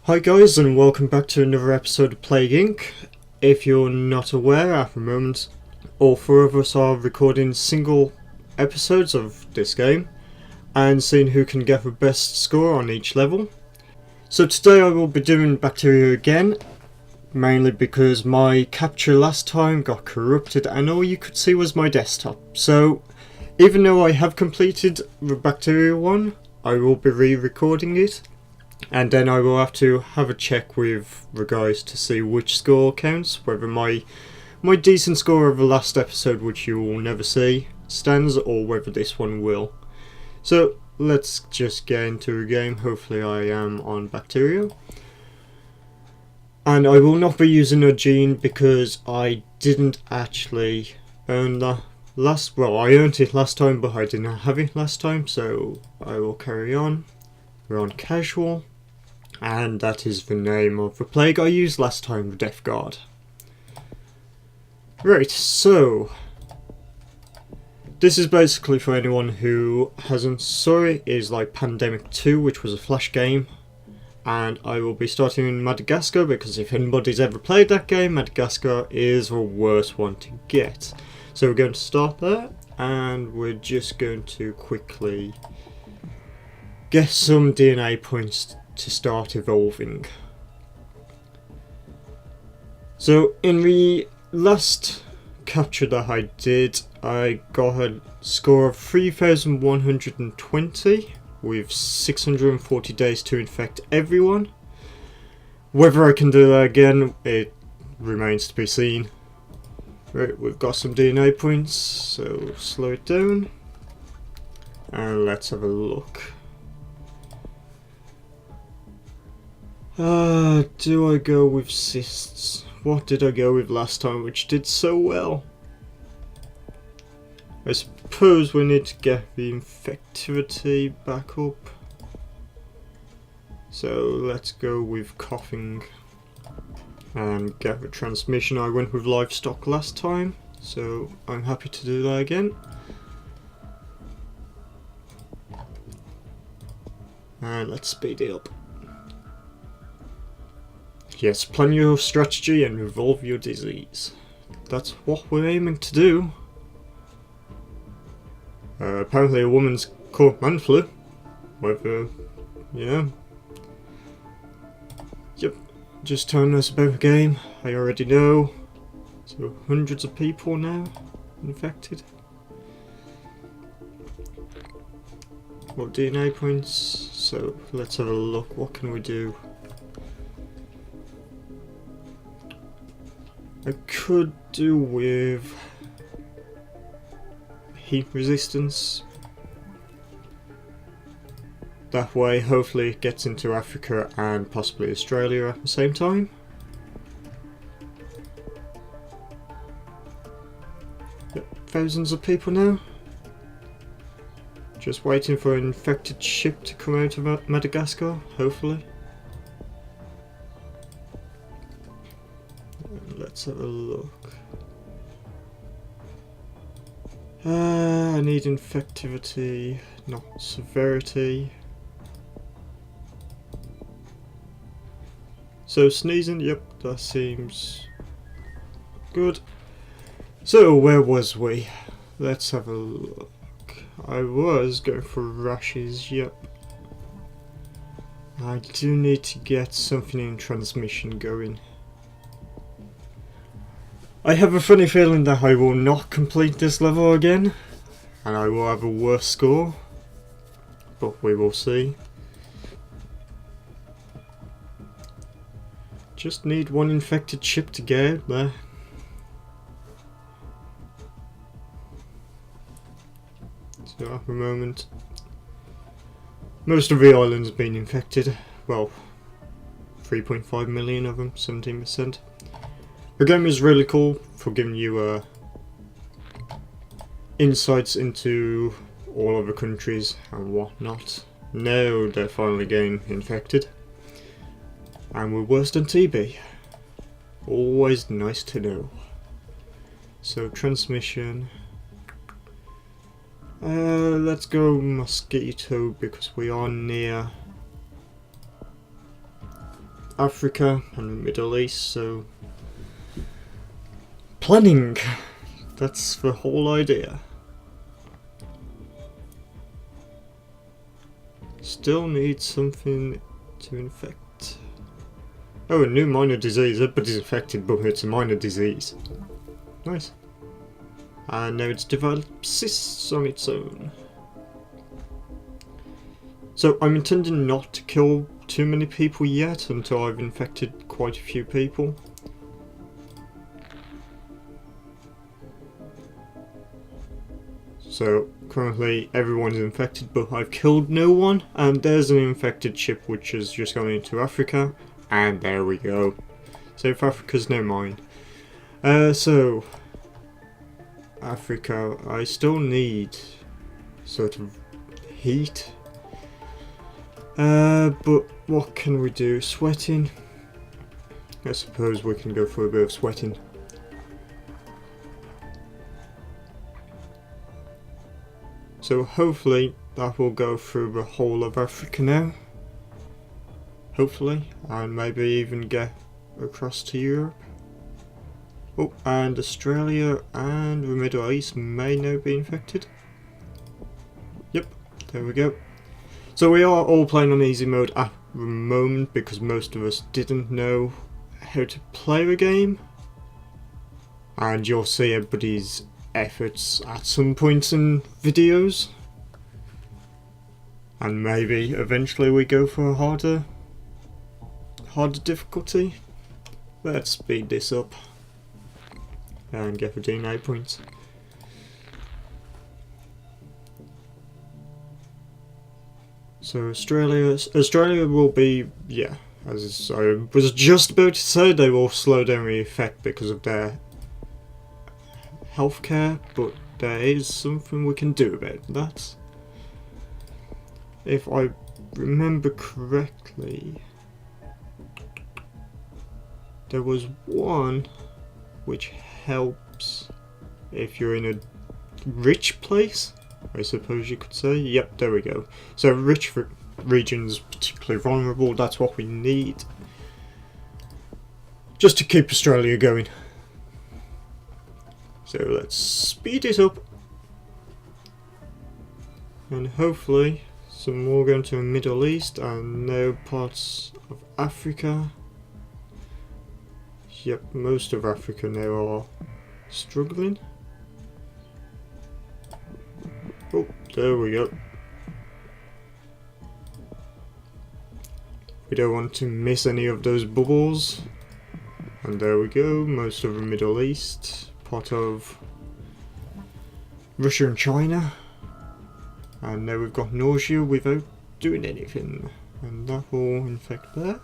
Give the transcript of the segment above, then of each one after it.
Hi guys, and welcome back to another episode of Plague Inc. If you're not aware, at the moment all four of us are recording single episodes of this game and seeing who can get the best score on each level. So today I will be doing Bacteria again, mainly because my capture last time got corrupted and all you could see was my desktop. So even though I have completed the Bacteria one, I will be re-recording it. And then I will have to have a check with the guys to see which score counts, whether my decent score of the last episode, which you will never see, stands, or whether this one will. So let's just get into the game. Hopefully I am on Bacteria. And I will not be using a gene because I didn't actually earn the last... Well, I earned it last time, but I didn't have it last time, so I will carry on. We're on casual. And that is the name of the plague I used last time, the Death Guard. Right, so this is basically for anyone who hasn't saw it, is like Pandemic 2, which was a Flash game. And I will be starting in Madagascar because if anybody's ever played that game, Madagascar is the worst one to get. So we're going to start there, and we're just going to quickly get some DNA points to start evolving. So in the last capture that I did, I got a score of 3,120 with 640 days to infect everyone. Whether I can do that again, it remains to be seen. Right, we've got some DNA points, so slow it down and let's have a look. Do I go with cysts? What did I go with last time, which did so well? I suppose we need to get the infectivity back up. So let's go with coughing and get the transmission. I went with livestock last time, so I'm happy to do that again. And let's speed it up. Yes, plan your strategy and revolve your disease. That's what we're aiming to do. Apparently a woman's caught man flu. Whether, yeah. Yep, just telling us about the game. I already know. So hundreds of people now infected. More DNA points. So let's have a look. What can we do? I could do with heat resistance. That way, hopefully it gets into Africa and possibly Australia at the same time. Yep, thousands of people now. Just waiting for an infected ship to come out of Madagascar, hopefully. Let's have a look. I need infectivity, not severity. So sneezing, yep, that seems good. So where was we? Let's have a look. I was going for rashes, yep. I do need to get something in transmission going. I have a funny feeling that I will not complete this level again, and I will have a worse score, but we will see. Just need one infected ship to get out there. So at the moment, most of the islands have been infected. Well, 3.5 million of them, 17%. The game is really cool for giving you insights into all other countries and whatnot. Now they're finally getting infected. And we're worse than TB. Always nice to know. So transmission. Let's go mosquito because we are near Africa and the Middle East, so planning, that's the whole idea. Still need something to infect. Oh, a new minor disease. Everybody's infected, but it's a minor disease. Nice. And now it's developed cysts on its own. So I'm intending not to kill too many people yet until I've infected quite a few people. So currently everyone's infected, but I've killed no one, and there's an infected ship which is just going into Africa, and there we go. South Africa's now mine. So Africa, I still need sort of heat. But what can we do? Sweating? I suppose we can go for a bit of sweating. So hopefully that will go through the whole of Africa now. Hopefully, and maybe even get across to Europe. Oh, and Australia and the Middle East may now be infected. Yep, there we go. So we are all playing on easy mode at the moment because most of us didn't know how to play the game. And you'll see everybody's efforts at some points in videos. And maybe eventually we go for a harder difficulty. Let's speed this up and get the DNA points. So Australia will be, yeah, as I was just about to say, they will slow down the effect because of their healthcare, but there is something we can do about that. If I remember correctly, there was one which helps if you're in a rich place, I suppose you could say. Yep, there we go. So rich regions, particularly vulnerable, that's what we need. Just to keep Australia going. So let's speed it up. And hopefully some more going to the Middle East and now parts of Africa. Yep, most of Africa now are struggling. Oh, there we go. We don't want to miss any of those bubbles. And there we go, most of the Middle East, part of Russia and China. And now we've got nausea without doing anything. And that will infect there.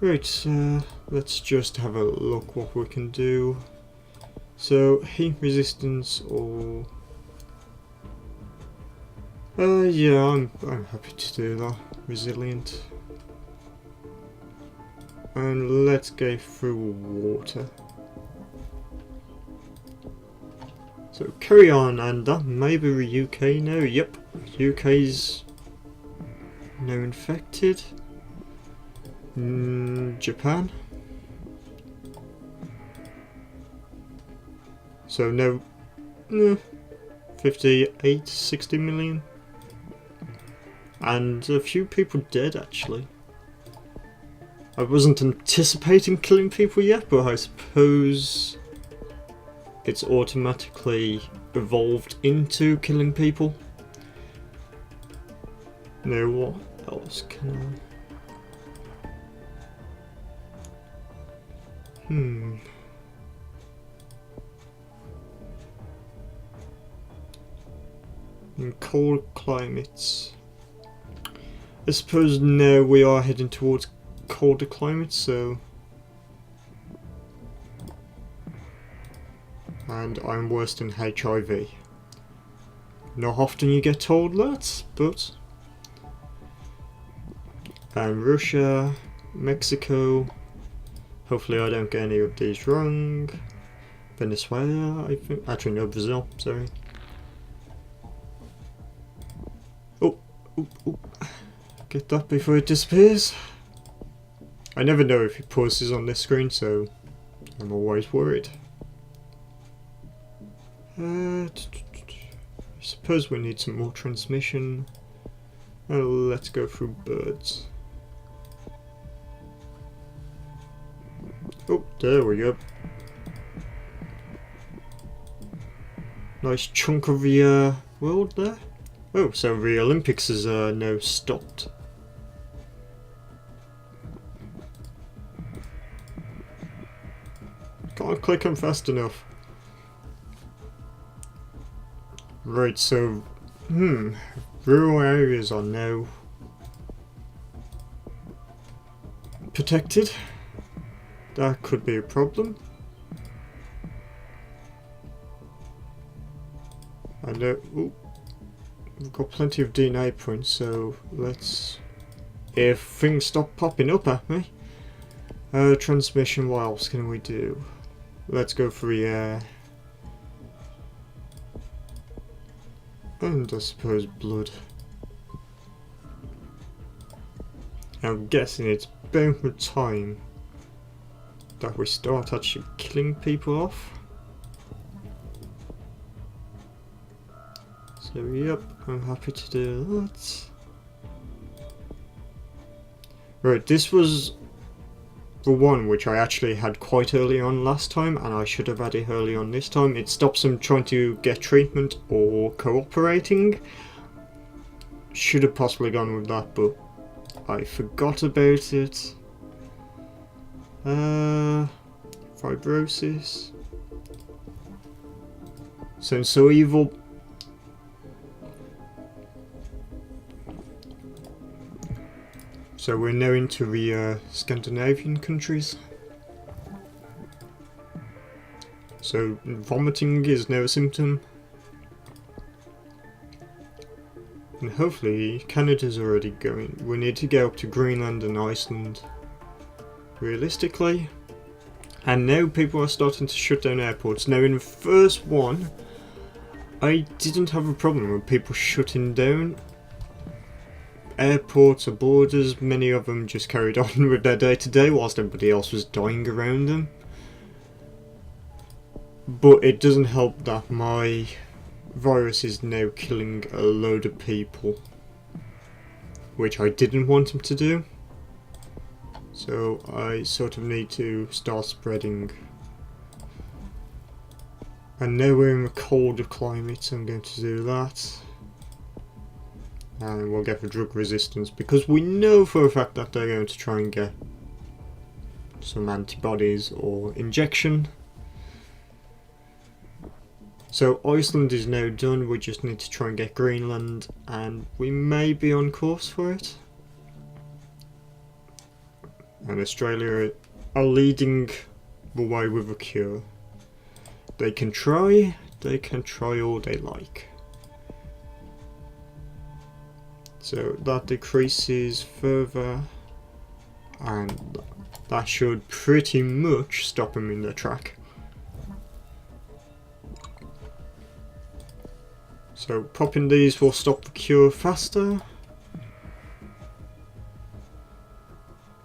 Right, let's just have a look what we can do. So, heat resistance or... yeah, I'm happy to do that. Resilient. And let's go through water. So carry on, and that may be the UK now. Yep, UK's now infected. Japan. So now 58, 60 million. And a few people dead actually. I wasn't anticipating killing people yet, but I suppose it's automatically evolved into killing people. Now what else can I... In cold climates, I suppose now we are heading towards colder climates, so... And I'm worse than HIV. Not often you get told that, but... And Russia, Mexico... Hopefully I don't get any of these wrong. Venezuela, I think. Actually no, Brazil, sorry. Oh, get that before it disappears. I never know if it pauses on this screen, so I'm always worried. I suppose we need some more transmission. Let's go through birds. Oh, there we go. Nice chunk of the world there. Oh, so the Olympics is now stopped. Can't click them fast enough. Right, so rural areas are now protected. That could be a problem. I know. Ooh, we've got plenty of DNA points, so let's. If things stop popping up at me, transmission. What else can we do? Let's go for the air. And I suppose blood. I'm guessing it's about time that we start actually killing people off. So yep, I'm happy to do that. Right, this was the one which I actually had quite early on last time, and I should have had it early on this time. It stops them trying to get treatment or cooperating. Should have possibly gone with that, but I forgot about it. Fibrosis. Sounds so evil. So we're now into the Scandinavian countries. So vomiting is now a symptom. And hopefully Canada's already going. We need to get up to Greenland and Iceland. Realistically. And now people are starting to shut down airports. Now in the first one, I didn't have a problem with people shutting down airports or borders. Many of them just carried on with their day to day whilst everybody else was dying around them. But it doesn't help that my virus is now killing a load of people, which I didn't want him to do. So I sort of need to start spreading. And now we're in a colder climate, so I'm going to do that. And we'll get the drug resistance, because we know for a fact that they're going to try and get some antibodies or injection. So Iceland is now done, we just need to try and get Greenland, and we may be on course for it. And Australia are leading the way with a cure. They can try all they like. So that decreases further, and that should pretty much stop them in their track. So popping these will stop the cure faster.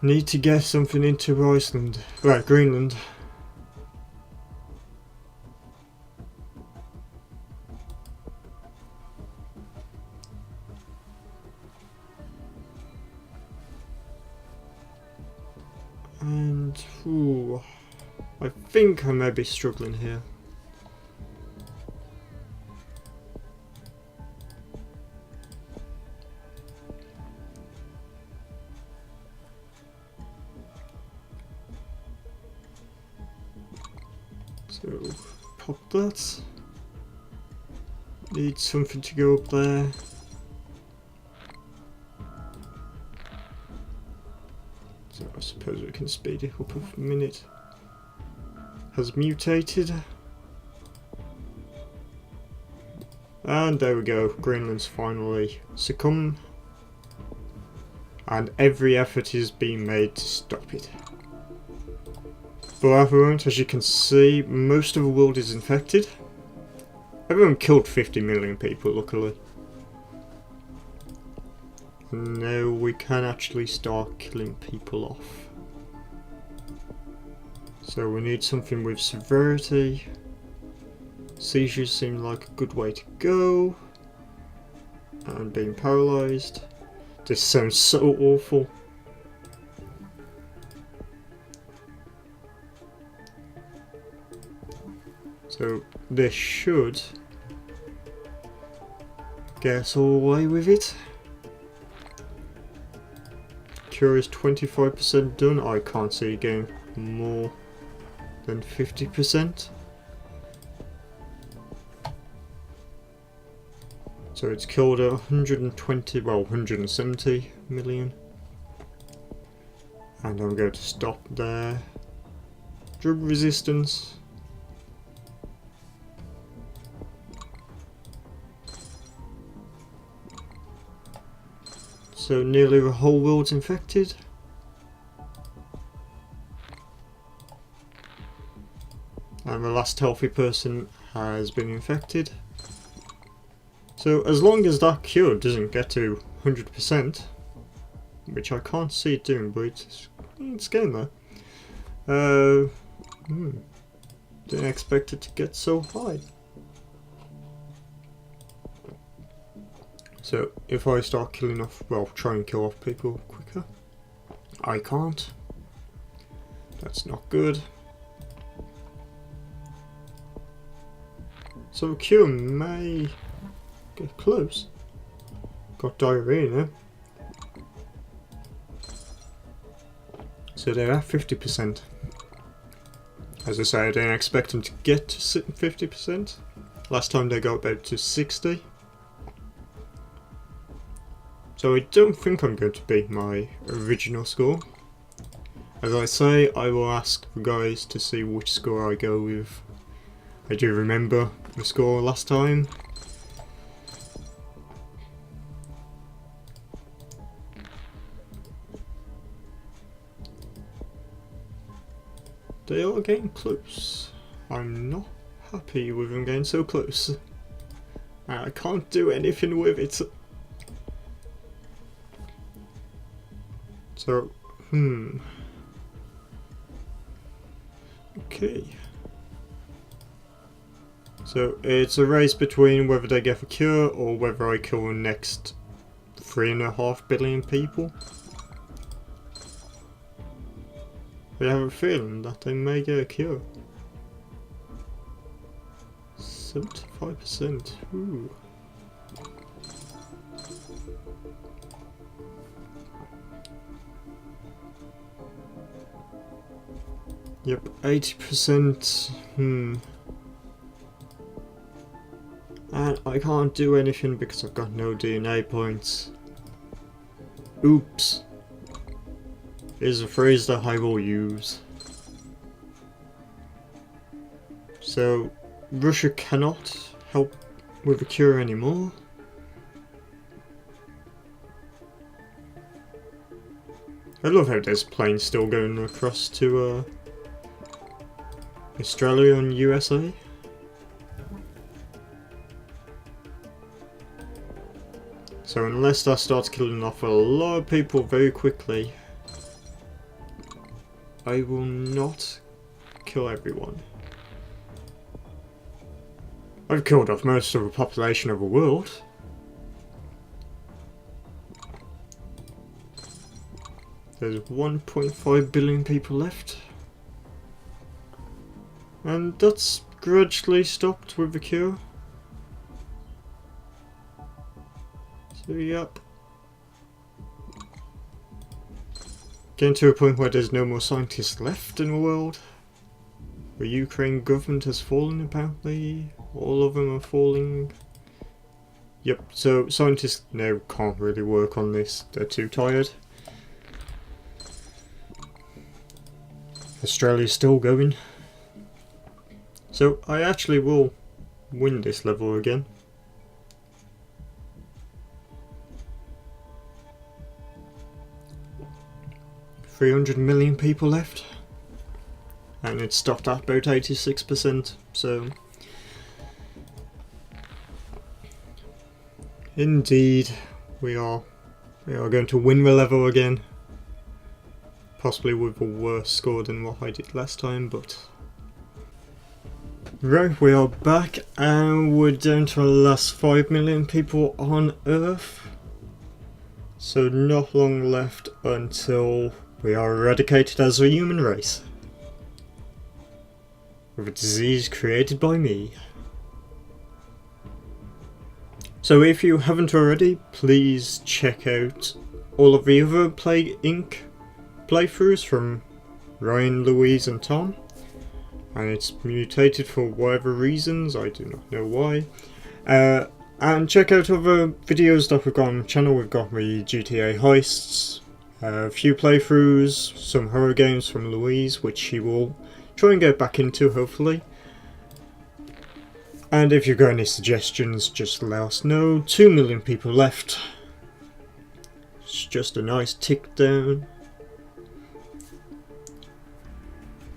Need to get something into Iceland, right, Greenland. And ooh, I think I may be struggling here. So pop that. Need something to go up there. So I suppose we can speed it up a minute. Has mutated. And there we go, Greenland's finally succumbed. And every effort is being made to stop it. But at the moment, as you can see, most of the world is infected. Everyone killed 50 million people, luckily. And now we can actually start killing people off. So we need something with severity. Seizures seem like a good way to go. And being paralysed. This sounds so awful. So this should get us all away with it. Cure is 25% done. I can't see it getting more than 50%. So it's killed 120, well 170 million. And I'm going to stop there. Drug resistance. So nearly the whole world's infected. And the last healthy person has been infected. So as long as that cure doesn't get to 100%, which I can't see it doing, but it's getting there. Didn't expect it to get so high. So if I start killing off, well, try and kill off people quicker, I can't. That's not good. So the cure may get close. Got diarrhea now. So they're at 50%. As I say, I didn't expect them to get to 50%. Last time they got about to 60%. So I don't think I'm going to beat my original score. As I say, I will ask the guys to see which score I go with. I do remember the score last time. They are getting close. I'm not happy with them getting so close. I can't do anything with it. So, okay. So it's a race between whether they get a cure or whether I kill the next 3.5 billion people. I have a feeling that they may get a cure. 75%. Ooh. Yep, 80%. And I can't do anything because I've got no DNA points. Oops. Is a phrase that I will use. So, Russia cannot help with a cure anymore. I love how there's planes still going across to Australia and USA. So unless that starts killing off a lot of people very quickly, I will not kill everyone. I've killed off most of the population of the world. There's 1.5 billion people left. And that's gradually stopped with the cure. So yep. Getting to a point where there's no more scientists left in the world. The Ukraine government has fallen apparently. All of them are falling. Yep, so scientists now can't really work on this. They're too tired. Australia's still going. So I actually will win this level again. $300 million people left. And it's stopped at about 86%, so... Indeed, we are going to win the level again. possibly with a worse score than what I did last time, but... Right, we are back and we're down to the last 5 million people on Earth. So not long left until we are eradicated as a human race. With a disease created by me. So if you haven't already, please check out all of the other Plague Inc. playthroughs from Ryan, Louise and Tom. And it's mutated for whatever reasons, I do not know why. And check out other videos that we've got on the channel. We've got the GTA heists, a few playthroughs, some horror games from Louise, which she will try and get back into hopefully. And if you've got any suggestions, just let us know. 2 million people left. It's just a nice tick down.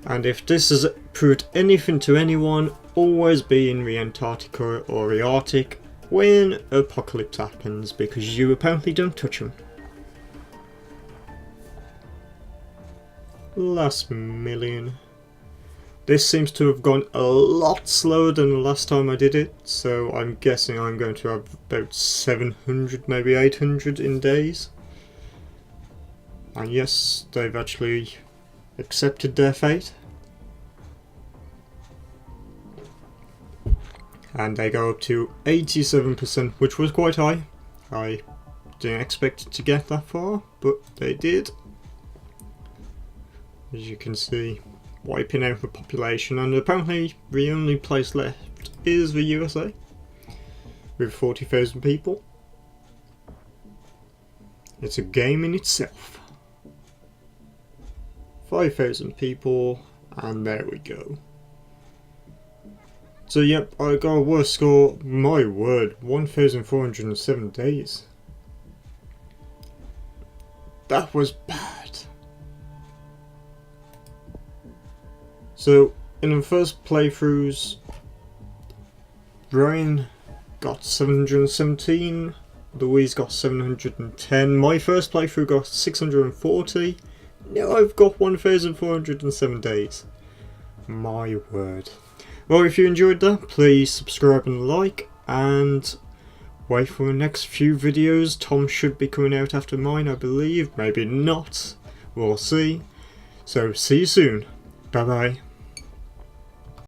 And if this has proved anything to anyone, always be in the Antarctica or the Arctic when apocalypse happens, because you apparently don't touch them. Last million. This seems to have gone a lot slower than the last time I did it, so I'm guessing I'm going to have about 700, maybe 800 in days. And yes, they've actually accepted their fate. And they go up to 87%, which was quite high. I didn't expect it to get that far, but they did. As you can see, wiping out the population, and apparently the only place left is the USA, with 40,000 people. It's a game in itself. 5,000 people, and there we go. So yep, I got a worse score, my word, 1,407 days. That was bad. So in the first playthroughs, Brian got 717, Louise got 710, my first playthrough got 640, now I've got 1,407 days. My word. Well, if you enjoyed that, please subscribe and like, and wait for the next few videos. Tom should be coming out after mine, I believe, maybe not, we'll see. So see you soon, bye bye.